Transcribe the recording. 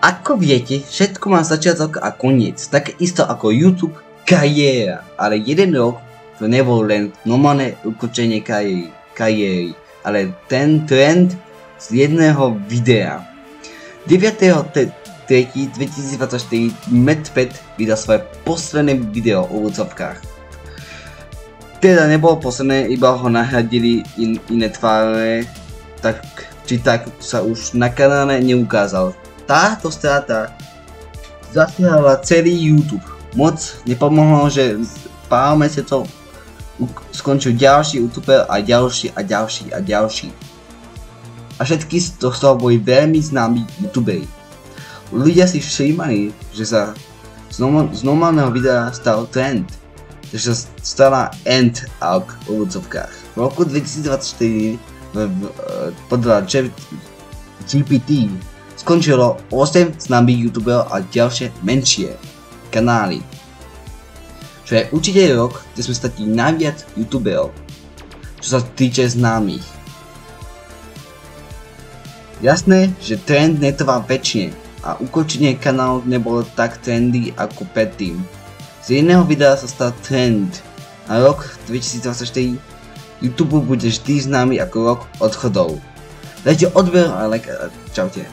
Ako viete, všetko má začiatok a koniec, tak isto ako YouTube, kariéra, ale jeden rok to nebol len normálne ukončenie kariéry, ale ten trend z jedného videa. 9.3.2024 Medped vydal svoje posledné video o úvodzovkách. Teda nebolo posledné, iba ho nahradili iné tváre, tak či tak sa už na kanále neukázal. Táto strata zasiahla celý YouTube. Moc nepomohlo, že pár mesiacov skončil ďalší youtuber a ďalší a ďalší a ďalší. A všetky z toho boli veľmi známi youtuberi. Ľudia si všímali, že sa z normálneho videa stal trend. Že sa stala end arc v úvodzovkách. V roku 2024 podľa GPT skončilo 8 známych youtuberov a ďalšie menšie kanály. Čo je určite rok, kde sme stratili najviac youtuberov, čo sa týče známych. Jasné, že trend netrvá väčšine a ukončenie kanálu nebolo tak trendy ako predtým. Z jedného videa sa stal trend a rok 2024 YouTube bude vždy známy ako rok odchodov. Dajte odber a like a čaute.